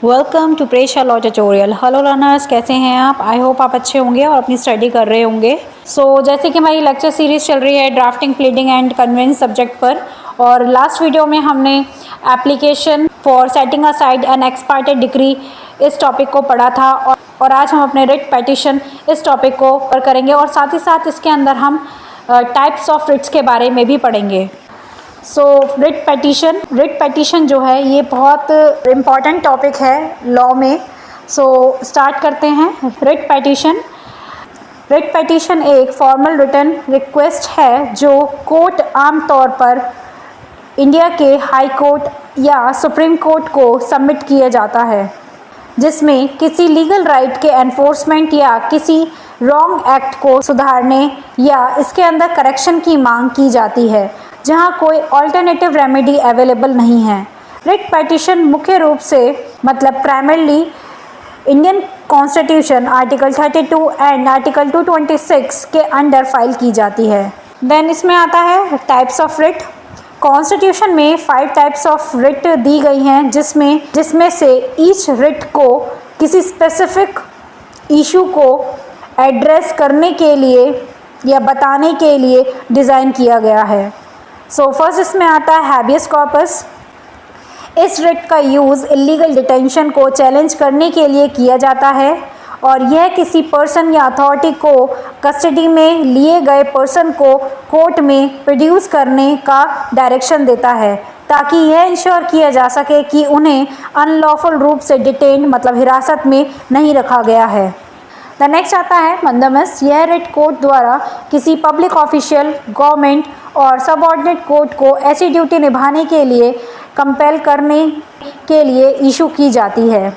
Welcome to Presha law tutorial. Hello learners, कैसे हैं आप? आई होप आप अच्छे होंगे और अपनी स्टडी कर रहे होंगे। जैसे कि हमारी लेक्चर सीरीज़ चल रही है drafting, pleading and conveyance subject पर, और लास्ट वीडियो में हमने application for setting aside an ex parte decree इस टॉपिक को पढ़ा था, और आज हम अपने रिट पेटिशन इस टॉपिक को करेंगे, और साथ ही साथ इसके अंदर हम टाइप्स ऑफ रिट्स के बारे में भी पढ़ेंगे। रिट पेटिशन जो है ये बहुत इम्पॉर्टेंट टॉपिक है लॉ में। स्टार्ट करते हैं। रिट पेटिशन एक फॉर्मल रिटन रिक्वेस्ट है जो कोर्ट आमतौर पर इंडिया के हाई कोर्ट या सुप्रीम कोर्ट को सबमिट किया जाता है, जिसमें किसी लीगल राइट के एनफोर्समेंट या किसी रॉन्ग एक्ट को सुधारने या इसके अंदर करेक्शन की मांग की जाती है जहां कोई अल्टरनेटिव रेमेडी अवेलेबल नहीं है। रिट पेटिशन मुख्य रूप से primarily Indian constitution article 32 and article 226 के अंडर फाइल की जाती है। देन इसमें आता है टाइप्स ऑफ रिट। कॉन्स्टिट्यूशन में 5 टाइप्स ऑफ रिट दी गई हैं, जिसमें से ईच रिट को किसी स्पेसिफिक इशू को एड्रेस करने के लिए या बताने के लिए डिज़ाइन किया गया है। फर्स्ट इसमें आता है हैबियस कॉर्पस। इस रिट का यूज़ इलीगल डिटेंशन को चैलेंज करने के लिए किया जाता है, और यह किसी पर्सन या अथॉरिटी को कस्टडी में लिए गए पर्सन को कोर्ट में प्रोड्यूस करने का डायरेक्शन देता है, ताकि यह इंश्योर किया जा सके कि उन्हें अनलॉफुल रूप से डिटेन हिरासत में नहीं रखा गया है। द नेक्स्ट आता है मंदमस। यह रिट कोर्ट द्वारा किसी पब्लिक ऑफिशियल, गवर्नमेंट और सबऑर्डिनेट कोर्ट को ऐसी ड्यूटी निभाने के लिए कंपेल करने के लिए इशू की जाती है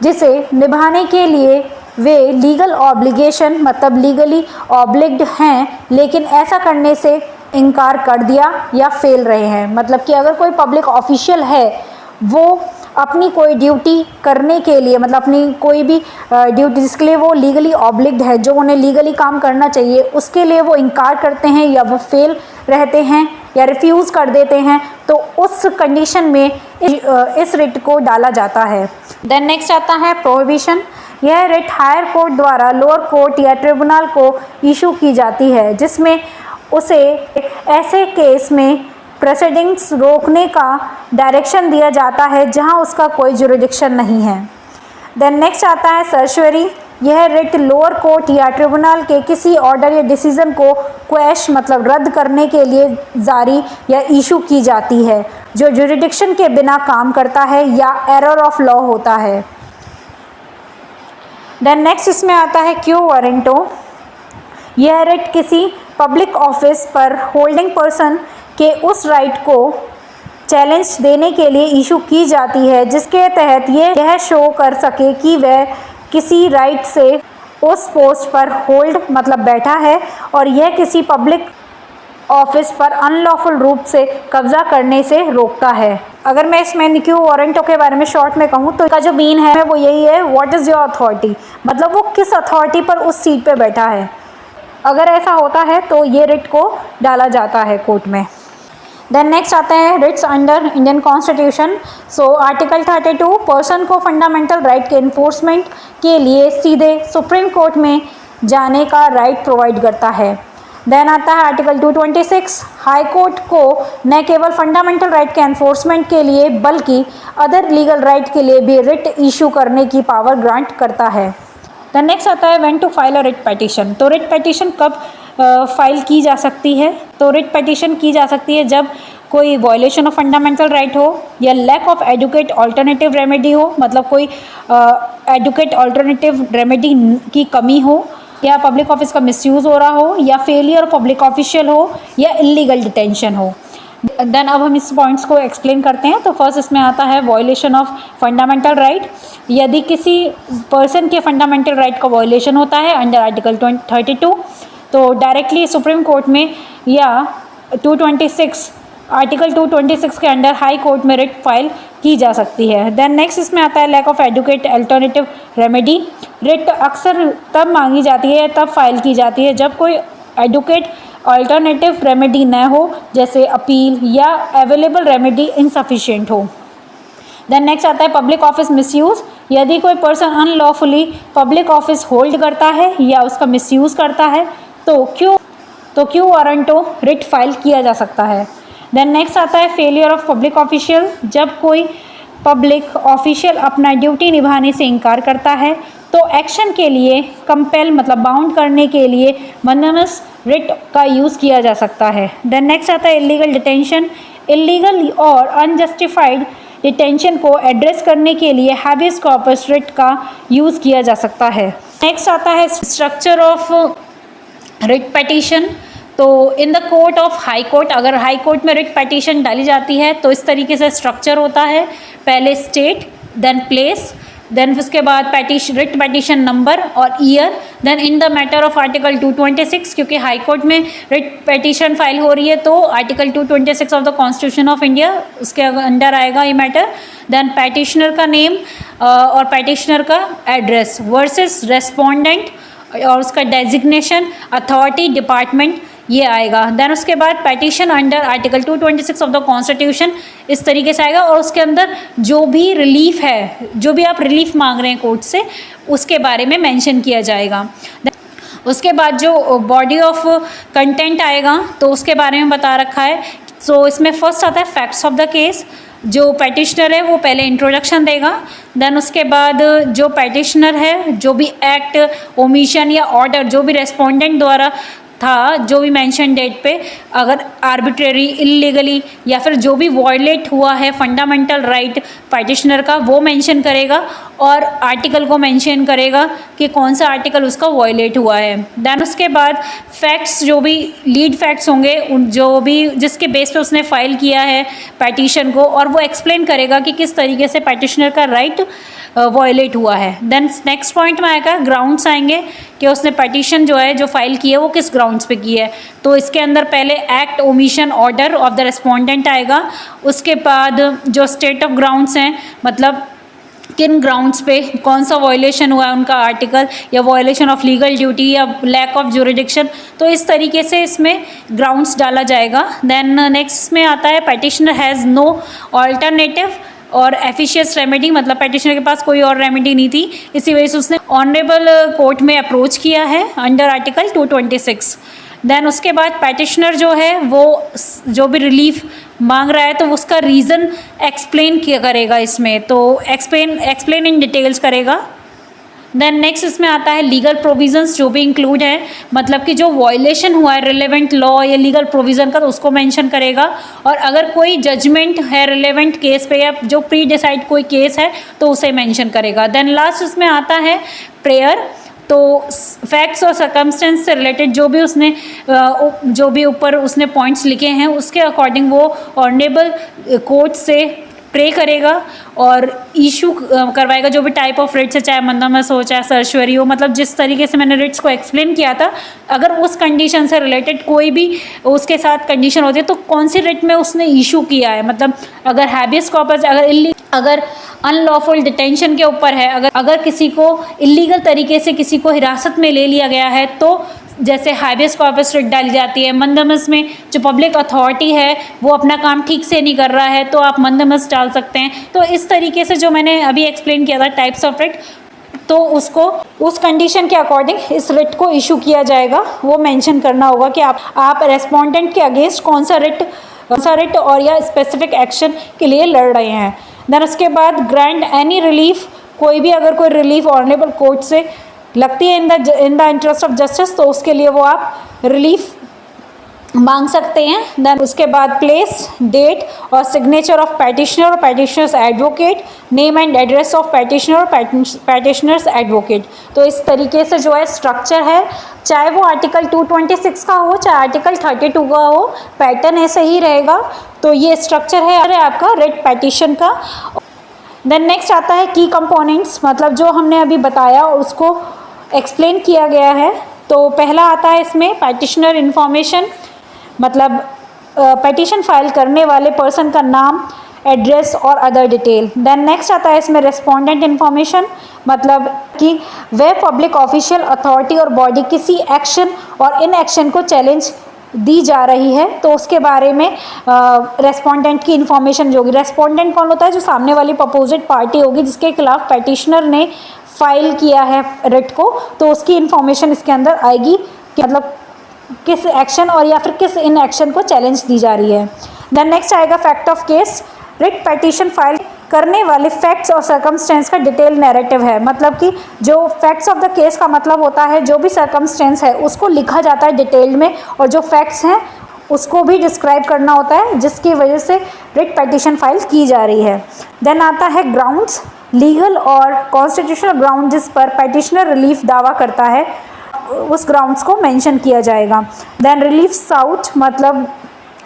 जिसे निभाने के लिए वे लीगल ऑब्लिगेशन लीगली ऑब्लिग्ड हैं, लेकिन ऐसा करने से इनकार कर दिया या फेल रहे हैं। कि अगर कोई पब्लिक ऑफिशियल है, वो अपनी कोई ड्यूटी करने के लिए अपनी कोई भी ड्यूटी जिसके लिए वो लीगली ऑब्लिग्ड है, जो उन्हें लीगली काम करना चाहिए, उसके लिए वो इनकार करते हैं या वो फेल रहते हैं या रिफ्यूज़ कर देते हैं, तो उस कंडीशन में इस रिट को डाला जाता है। देन नेक्स्ट आता है प्रोहिबिशन। यह रिट हायर कोर्ट द्वारा लोअर कोर्ट या ट्रिब्यूनल को इशू की जाती है, जिसमें उसे ऐसे केस में प्रोसीडिंग्स रोकने का डायरेक्शन दिया जाता है जहां उसका कोई जुरिडिक्शन नहीं है। देन नेक्स्ट आता है सर्चुरी। यह रिट लोअर कोर्ट या ट्रिब्यूनल के किसी ऑर्डर या डिसीजन को क्वैश रद्द करने के लिए जारी या इशू की जाती है, जो जुरिडिक्शन के बिना काम करता है या एरर ऑफ लॉ होता है। देन नेक्स्ट इसमें आता है क्यू वारंटो। यह रिट किसी पब्लिक ऑफिस पर होल्डिंग पर्सन के उस राइट को चैलेंज देने के लिए इशू की जाती है जिसके तहत यह शो कर सके कि वह किसी राइट से उस पोस्ट पर होल्ड बैठा है, और यह किसी पब्लिक ऑफिस पर अनलॉफुल रूप से कब्जा करने से रोकता है। अगर मैं इसमें क्यू वारंटो के बारे में शॉर्ट में कहूँ तो इसका जो मीन है वो यही है, व्हाट इज़ योर अथॉरिटी, वो किस अथॉरिटी पर उस सीट पे बैठा है। अगर ऐसा होता है तो ये रिट को डाला जाता है कोर्ट में। देन नेक्स्ट आता है writs under Indian constitution. Article 32 person को फंडामेंटल राइट के इन्फोर्समेंट के लिए सीधे सुप्रीम कोर्ट में जाने का राइट प्रोवाइड करता है। देन आता है आर्टिकल 226 हाई कोर्ट को न केवल फंडामेंटल राइट के एनफोर्समेंट के लिए बल्कि अदर लीगल राइट के लिए भी रिट इशू करने की पावर ग्रांट करता है। देन नेक्स्ट आता है when to file a writ petition. तो रिट पेटिशन कब फाइल की जा सकती है? तो रिट पेटिशन की जा सकती है जब कोई वायलेशन ऑफ फंडामेंटल राइट हो, या lack of adequate alternative remedy हो, कोई एडुकेट अल्टरनेटिव रेमेडी की कमी हो, या पब्लिक ऑफिस का मिसयूज़ हो रहा हो, या फेलियर पब्लिक ऑफिशियल हो, या इलीगल डिटेंशन हो। देन अब हम इस पॉइंट्स को एक्सप्लेन करते हैं। तो फर्स्ट इसमें आता है वायलेशन ऑफ फंडामेंटल राइट। यदि किसी पर्सन के फंडामेंटल राइट का वायलेशन होता है अंडर आर्टिकल 32, तो डायरेक्टली सुप्रीम कोर्ट में या 226 आर्टिकल 226 के अंडर हाई कोर्ट में रिट फाइल की जा सकती है। देन नेक्स्ट इसमें आता है lack of adequate alternative remedy. Writ अक्सर तब मांगी जाती है, तब फाइल की जाती है जब कोई एडुकेट अल्टरनेटिव रेमेडी न हो, जैसे अपील, या अवेलेबल रेमेडी इनसफिशिएंट हो। देन नेक्स्ट आता है पब्लिक ऑफिस मिसयूज़, यदि कोई person unlawfully public office hold करता है या उसका मिसयूज़ करता है तो क्यू वारंटो रिट फाइल किया जा सकता है। देन नेक्स्ट आता है फेलियर ऑफ पब्लिक ऑफिशियल, जब कोई पब्लिक ऑफिशियल अपना ड्यूटी निभाने से इनकार करता है तो एक्शन के लिए कंपेल मतलब बाउंड करने के लिए मनमस रिट का यूज़ किया जा सकता है। देन नेक्स्ट आता है इलीगल डिटेंशन, इलीगल और अनजस्टिफाइड डिटेंशन को एड्रेस करने के लिए हैबियस कॉर्पस रिट का यूज़ किया जा सकता है। नेक्स्ट आता है स्ट्रक्चर ऑफ रिट पेटिशन। तो in the court of high court, अगर हाई कोर्ट में रिट पेटिशन डाली जाती है तो इस तरीके से स्ट्रक्चर होता है, पहले स्टेट, देन प्लेस, देन उसके बाद रिट पेटिशन नंबर और year, then in the matter of article 226, क्योंकि हाई कोर्ट में रिट पेटिशन फाइल हो रही है तो article 226 of the constitution of India उसके अंडर आएगा ये मैटर। देन पेटिशनर का नेम और पेटिशनर का एड्रेस वर्सेस रेस्पोंडेंट और उसका डेजिग्नेशन, अथॉरिटी, डिपार्टमेंट ये आएगा। देन उसके बाद petition under article 226 of the constitution इस तरीके से आएगा और उसके अंदर जो भी रिलीफ है, जो भी आप रिलीफ मांग रहे हैं कोर्ट से, उसके बारे में मेंशन किया जाएगा। उसके बाद जो बॉडी ऑफ कंटेंट आएगा तो उसके बारे में बता रखा है। तो इसमें फर्स्ट आता है फैक्ट्स ऑफ द केस, जो पेटिशनर है वो पहले इंट्रोडक्शन देगा, देन उसके बाद जो पेटिशनर है जो भी एक्ट, ओमिशन या ऑर्डर जो भी रेस्पोंडेंट द्वारा था, जो भी मेंशन डेट पे अगर आर्बिट्रेरी, इलीगली या फिर जो भी वॉयलेट हुआ है फंडामेंटल राइट पेटिशनर का वो मेंशन करेगा और आर्टिकल को मेंशन करेगा कि कौन सा आर्टिकल उसका वॉयलेट हुआ है। देन उसके बाद फैक्ट्स, जो भी लीड फैक्ट्स होंगे उन जो भी जिसके बेस पे उसने फाइल किया है पेटिशन को, और वो एक्सप्लेन करेगा कि किस तरीके से पेटिशनर का राइट वॉयलेट हुआ है। देन नेक्स्ट पॉइंट में आएगा ग्राउंड्स आएंगे कि उसने पेटिशन जो है जो फाइल की है वो किस ग्राउंड्स पे की है। तो इसके अंदर पहले act, omission, order of the respondent आएगा, उसके बाद जो स्टेट ऑफ ग्राउंड्स हैं मतलब किन ग्राउंड्स पे कौन सा वॉयलेशन हुआ है उनका आर्टिकल, या वॉयलेशन ऑफ लीगल ड्यूटी या लैक ऑफ ज्यूरिडिक्शन, तो इस तरीके से इसमें ग्राउंड्स डाला जाएगा। देन नेक्स्ट में आता है पेटिशनर हैज़ नो ऑल्टरनेटिव और एफिशिएंट रेमेडी, मतलब पेटिशनर के पास कोई और रेमेडी नहीं थी, इसी वजह से उसने ऑनरेबल कोर्ट में अप्रोच किया है अंडर आर्टिकल 226। देन उसके बाद पेटिशनर जो है वो जो भी रिलीफ मांग रहा है तो उसका रीज़न एक्सप्लेन किया करेगा इसमें, तो एक्सप्लेन इन डिटेल्स करेगा। देन नेक्स्ट इसमें आता है लीगल प्रोविजंस जो भी इंक्लूड है, मतलब कि जो वॉयलेशन हुआ है रिलेवेंट लॉ या लीगल प्रोविज़न का तो उसको मेंशन करेगा, और अगर कोई जजमेंट है रिलेवेंट केस पे या जो प्री डिसाइड कोई केस है तो उसे मेंशन करेगा। देन लास्ट इसमें आता है प्रेयर, तो फैक्ट्स और सर्कमस्टेंस से रिलेटेड जो भी उसने जो भी ऊपर उसने पॉइंट्स लिखे हैं उसके अकॉर्डिंग वो ऑनरेबल कोर्ट से प्रे करेगा और इशू करवाएगा जो भी टाइप ऑफ रिट्स है, चाहे मंदामस हो चाहे सर्चुरी हो, मतलब जिस तरीके से मैंने रिट्स को एक्सप्लेन किया था, अगर उस कंडीशन से रिलेटेड कोई भी उसके साथ कंडीशन होती है तो कौन सी रिट में उसने इशू किया है, मतलब अगर हैबियस कॉर्पस, अगर अनलॉफुल डिटेंशन के ऊपर है, अगर किसी को इलीगल तरीके से किसी को हिरासत में ले लिया गया है तो जैसे हैबियस कॉर्पस रिट डाली जाती है। मंदमस में जो पब्लिक अथॉरिटी है वो अपना काम ठीक से नहीं कर रहा है तो आप मंदमस डाल सकते हैं। तो इस तरीके से जो मैंने अभी एक्सप्लेन किया था टाइप्स ऑफ रिट, तो उसको उस कंडीशन के अकॉर्डिंग इस रिट को इशू किया जाएगा, वो मेंशन करना होगा कि आप रेस्पोंडेंट के अगेंस्ट कौन सा रिट और या स्पेसिफिक एक्शन के लिए लड़ रहे हैं। देन उसके बाद ग्रांट एनी रिलीफ, कोई भी अगर कोई रिलीफ ऑनरेबल कोर्ट से लगती है in the interest of justice तो उसके लिए वो आप रिलीफ मांग सकते हैं। देन उसके बाद प्लेस, डेट और सिग्नेचर ऑफ पेटिशनर और petitioners advocate, name and address of petitioner और पेटिशनर्स एडवोकेट। तो इस तरीके से जो है स्ट्रक्चर है, चाहे वो आर्टिकल 226 का हो चाहे आर्टिकल 32 का हो, पैटर्न ऐसे ही रहेगा। तो ये स्ट्रक्चर है आपका रिट पेटिशन का। देन नेक्स्ट आता है की कंपोनेंट्स, मतलब जो हमने अभी बताया और उसको एक्सप्लेन किया गया है। तो पहला आता है इसमें पेटिशनर इन्फॉर्मेशन, मतलब पेटिशन फाइल करने वाले पर्सन का नाम, एड्रेस और अदर डिटेल। देन नेक्स्ट आता है इसमें रेस्पोंडेंट इन्फॉर्मेशन, मतलब कि वह पब्लिक ऑफिशियल, अथॉरिटी और बॉडी किसी एक्शन और इन एक्शन को चैलेंज दी जा रही है तो उसके बारे में रेस्पोंडेंट की इन्फॉर्मेशन जो होगी, रेस्पोंडेंट कौन होता है, जो सामने वाली अपोजिट पार्टी होगी जिसके खिलाफ पेटिशनर ने फाइल किया है रिट को, तो उसकी इन्फॉर्मेशन इसके अंदर आएगी कि मतलब किस एक्शन और या फिर किस इन एक्शन को चैलेंज दी जा रही है। देन नेक्स्ट आएगा fact of case. Writ petition file करने वाले फैक्ट्स और सर्कमस्टेंस का डिटेल नैरेटिव है, मतलब कि जो फैक्ट्स ऑफ द केस का मतलब होता है जो भी सर्कमस्टेंस है उसको लिखा जाता है डिटेल में, और जो फैक्ट्स हैं उसको भी डिस्क्राइब करना होता है जिसकी वजह से रिट पेटिशन फाइल की जा रही है। देन आता है ग्राउंड्स, लीगल और कॉन्स्टिट्यूशनल ग्राउंड जिस पर पेटिशनर रिलीफ दावा करता है उस ग्राउंड्स को मेंशन किया जाएगा। देन रिलीफ साउट, मतलब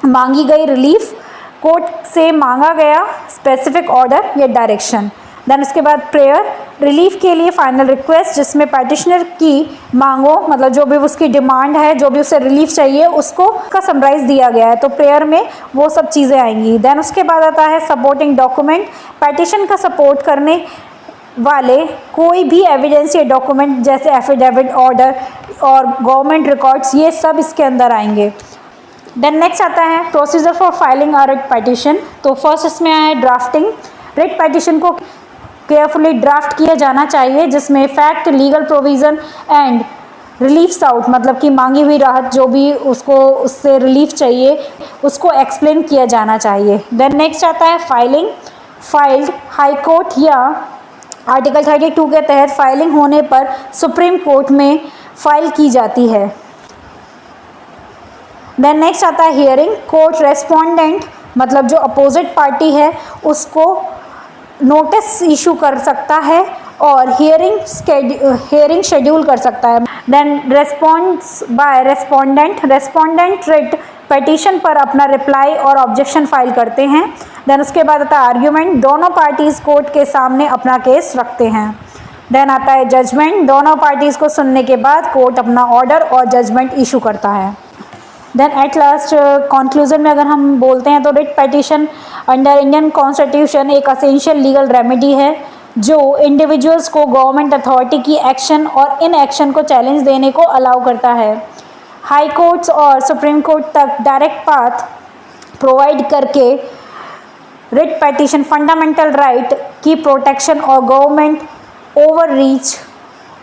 मांगी गई रिलीफ, कोर्ट से मांगा गया स्पेसिफिक ऑर्डर या डायरेक्शन। देन उसके बाद प्रेयर, रिलीफ के लिए फाइनल रिक्वेस्ट जिसमें पेटिशनर की मांगों मतलब जो भी उसकी डिमांड है, जो भी उसे रिलीफ चाहिए उसको का समराइज दिया गया है, तो प्रेयर में वो सब चीज़ें आएंगी। देन उसके बाद आता है सपोर्टिंग डॉक्यूमेंट, पेटिशन का सपोर्ट करने वाले कोई भी एविडेंस या डॉक्यूमेंट जैसे एफिडेविट, ऑर्डर और गवर्नमेंट रिकॉर्ड्स, ये सब इसके अंदर आएंगे। देन नेक्स्ट आता है procedure for filing a writ petition. तो फर्स्ट इसमें आया ड्राफ्टिंग। रिट पेटिशन को केयरफुली ड्राफ्ट किया जाना चाहिए जिसमें fact, legal provision and relief sought, मतलब कि मांगी हुई राहत जो भी उसको उससे रिलीफ चाहिए उसको एक्सप्लेन किया जाना चाहिए। देन नेक्स्ट आता है फाइलिंग। फाइल्ड हाई कोर्ट या आर्टिकल 32 के तहत फाइलिंग होने पर सुप्रीम कोर्ट में फाइल की जाती है। देन नेक्स्ट आता है हियरिंग। कोर्ट रेस्पोंडेंट मतलब जो अपोजिट पार्टी है उसको नोटिस इशू कर सकता है और हियरिंग शेड्यूल कर सकता है। Then response by respondent, respondent writ petition पर अपना रिप्लाई और ऑब्जेक्शन फाइल करते हैं। देन उसके बाद आता है आर्ग्यूमेंट, दोनों पार्टीज़ कोर्ट के सामने अपना केस रखते हैं। देन आता है जजमेंट, दोनों पार्टीज़ को सुनने के बाद कोर्ट अपना ऑर्डर और जजमेंट इशू करता है। देन एट लास्ट कंक्लूजन में अगर हम बोलते हैं तो writ petition under Indian constitution एक असेंशियल लीगल रेमेडी है जो इंडिविजुअल्स को गवर्नमेंट अथॉरिटी की एक्शन और इन एक्शन को चैलेंज देने को अलाउ करता है। हाई कोर्ट्स और सुप्रीम कोर्ट तक डायरेक्ट पाथ प्रोवाइड करके रिट पेटिशन फंडामेंटल राइट की प्रोटेक्शन और गवर्नमेंट ओवररीच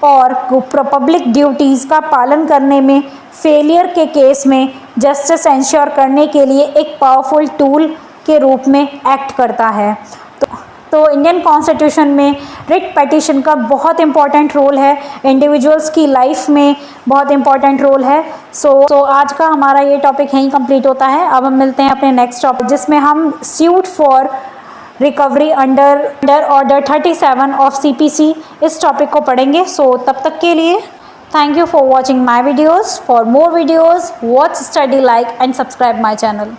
और पब्लिक ड्यूटीज़ का पालन करने में फेलियर के केस में जस्टिस इंश्योर करने के लिए एक पावरफुल टूल के रूप में एक्ट करता है। तो इंडियन कॉन्स्टिट्यूशन में रिट पेटिशन का बहुत इंपॉर्टेंट रोल है, इंडिविजुअल्स की लाइफ में बहुत इंपॉर्टेंट रोल है। सो आज का हमारा ये टॉपिक यहीं कंप्लीट होता है। अब हम मिलते हैं अपने नेक्स्ट टॉपिक जिसमें हम suit for recovery under order 37 of CPC इस टॉपिक को पढ़ेंगे। सो तब तक के लिए thank you for watching my videos. For more videos watch, study, like and subscribe my channel.